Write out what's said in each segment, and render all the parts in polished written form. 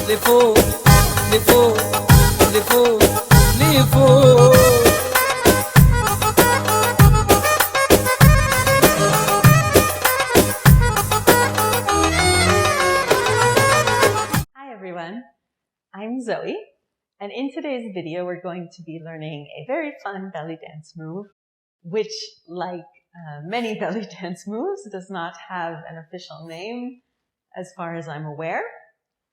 لفوق لفوق لفوق لفوق. Hi everyone, I'm Zoe, and in today's video we're going to be learning a very fun belly dance move, which, like many belly dance moves, does not have an official name as far as I'm aware.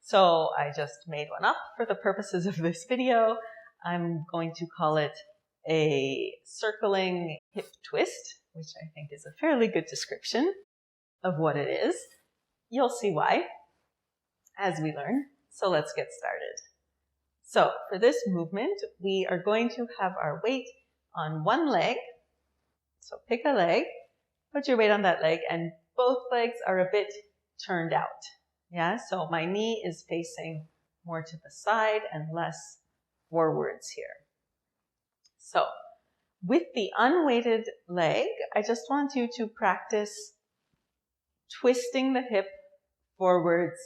So I just made one up for the purposes of this video. I'm going to call it a circling hip twist, which I think is a fairly good description of what it is. You'll see why as we learn. So let's get started. So for this movement, we are going to have our weight on one leg. So pick a leg, put your weight on that leg, and both legs are a bit turned out. Yeah, so my knee is facing more to the side and less forwards here. So with the unweighted leg, I just want you to practice twisting the hip forwards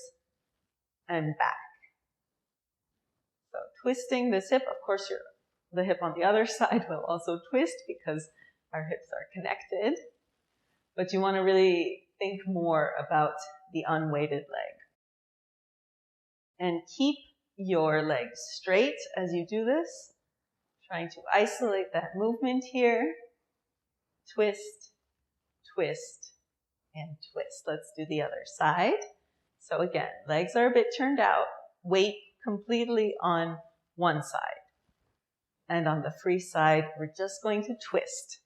and back. So twisting this hip, of course the hip on the other side will also twist because our hips are connected, but you want to really think more about the unweighted leg. And keep your legs straight as you do this, trying to isolate that movement here. Twist, twist, and twist. Let's do the other side. So again, legs are a bit turned out, weight completely on one side. And on the free side, we're just going to twist.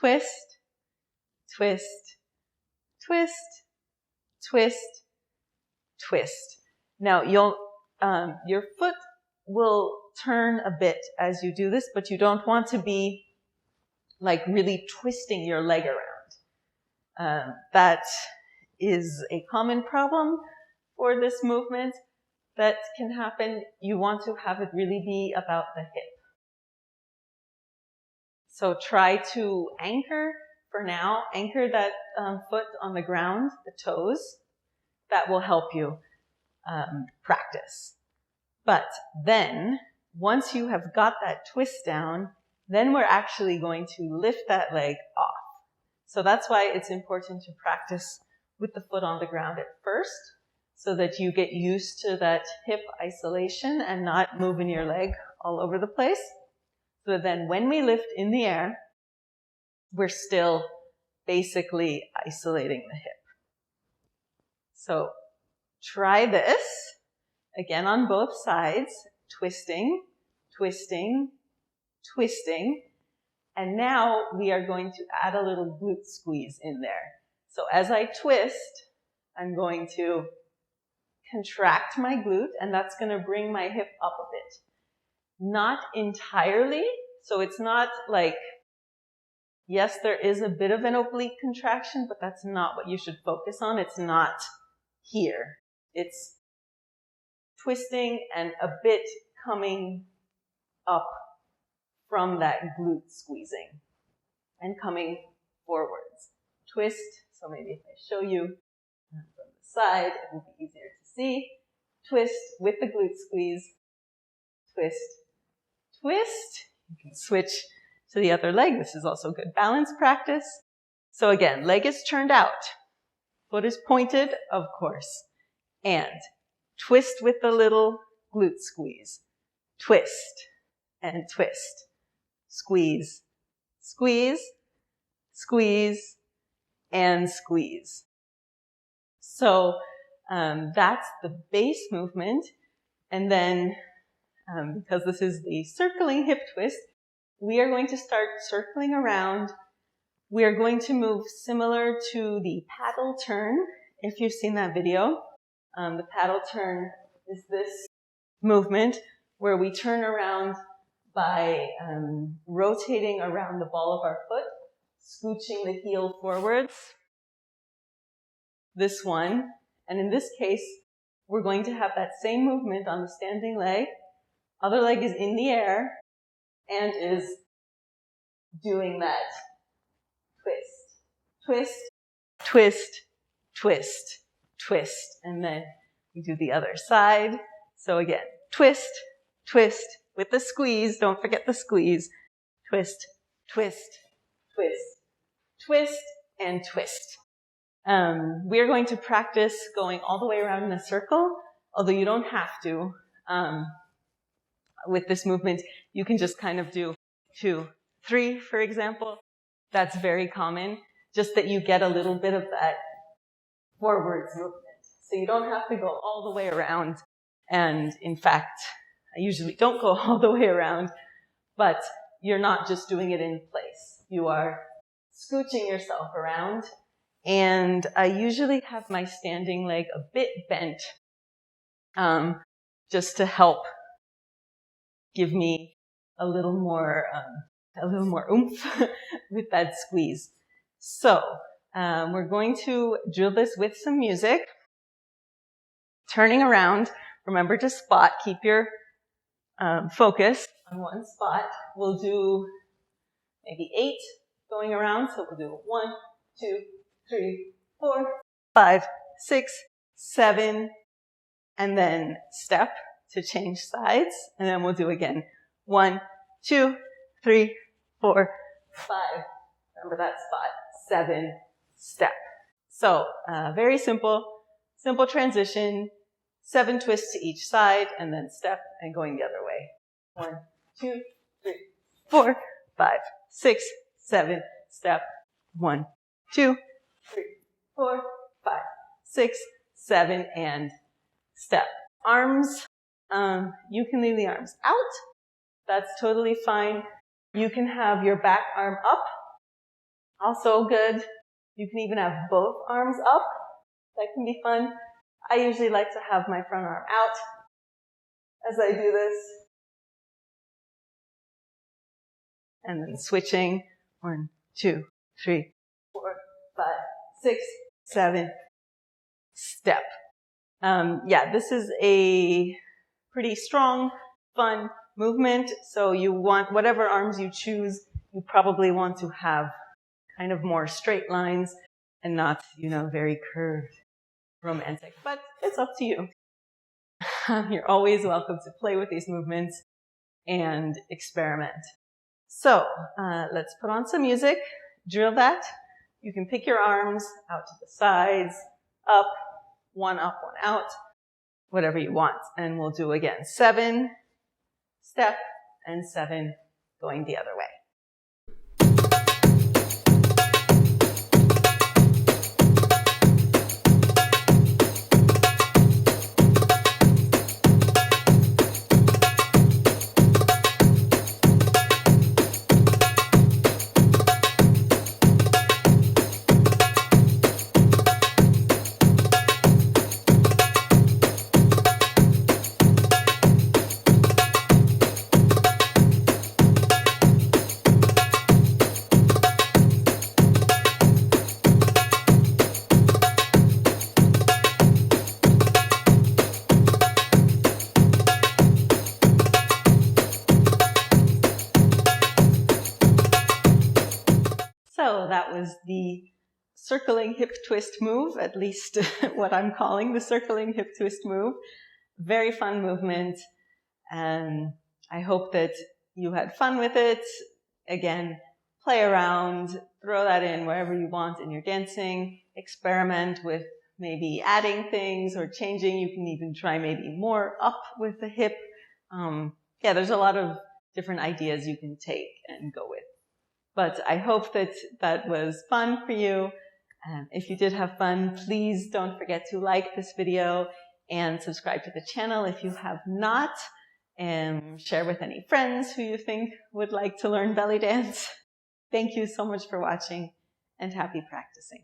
Twist, twist, twist, twist, twist. Now your foot will turn a bit as you do this, but you don't want to be like really twisting your leg around. That is a common problem for this movement that can happen. You want to have it really be about the hip. So try to anchor for now. Anchor that foot on the ground, the toes. That will help you practice. But then, once you have got that twist down, then we're actually going to lift that leg off. So that's why it's important to practice with the foot on the ground at first, so that you get used to that hip isolation and not moving your leg all over the place. So then when we lift in the air, we're still basically isolating the hip. So try this, again on both sides, twisting, twisting, twisting. And now we are going to add a little glute squeeze in there. So as I twist, I'm going to contract my glute, and that's going to bring my hip up a bit. Not entirely, so it's not like, yes, there is a bit of an oblique contraction, but that's not what you should focus on. It's not here. It's twisting and a bit coming up from that glute squeezing and coming forwards. Twist, so maybe if I show you from the side, it will be easier to see. Twist with the glute squeeze, twist, twist. You can switch to the other leg. This is also good balance practice. So again, leg is turned out. Foot is pointed, of course. And twist with the little glute squeeze. Twist and twist. Squeeze, squeeze, squeeze, and squeeze. So that's the base movement. And then because this is the circling hip twist, we are going to start circling around. We are going to move similar to the paddle turn, if you've seen that video. The paddle turn is this movement where we turn around by rotating around the ball of our foot, scooching the heel forwards. This one. And in this case, we're going to have that same movement on the standing leg. Other leg is in the air and is doing that twist, twist, twist, twist, twist, and then We do the other side. So again, twist, twist, with the squeeze. Don't forget the squeeze. Twist, twist, twist, twist, and twist. We're going to practice going all the way around in a circle, although you don't have to. With this movement, you can just kind of do 2, 3, for example. That's very common, just that you get a little bit of that forwards movement. So you don't have to go all the way around. And in fact, I usually don't go all the way around, but you're not just doing it in place. You are scooching yourself around. And I usually have my standing leg a bit bent, just to help give me a little more oomph with that squeeze. So, we're going to drill this with some music. Turning around, remember to spot, keep your focus on one spot. We'll do maybe 8 going around. So we'll do 1, 2, 3, 4, 5, 6, 7, and then step to change sides. And then we'll do again 1, 2, 3, 4, 5. Remember that spot. 7, step. So very simple transition. 7 twists to each side, and then step and going the other way. 1, 2, 3, 4, 5, 6, 7, step. 1, 2, 3, 4, 5, 6, 7, and step. Arms, you can leave the arms out. That's totally fine. You can have your back arm up. Also good. You can even have both arms up. That can be fun. I usually like to have my front arm out as I do this. And then switching. 1, 2, 3, 4, 5, 6, 7, step. This is a pretty strong, fun movement. So you want, whatever arms you choose, you probably want to have kind of more straight lines and not, very curved, romantic. But it's up to you. You're always welcome to play with these movements and experiment. So let's put on some music, drill that. You can pick your arms out to the sides, up, one out, whatever you want. And we'll do again 7, step, and 7 going the other way. So that was the circling hip twist move, at least what I'm calling the circling hip twist move. Very fun movement, and I hope that you had fun with it. Again, play around, throw that in wherever you want in your dancing, experiment with maybe adding things or changing. You can even try maybe more up with the hip. There's a lot of different ideas you can take and go with. But I hope that that was fun for you. If you did have fun, please don't forget to like this video and subscribe to the channel if you have not. And share with any friends who you think would like to learn belly dance. Thank you so much for watching, and happy practicing.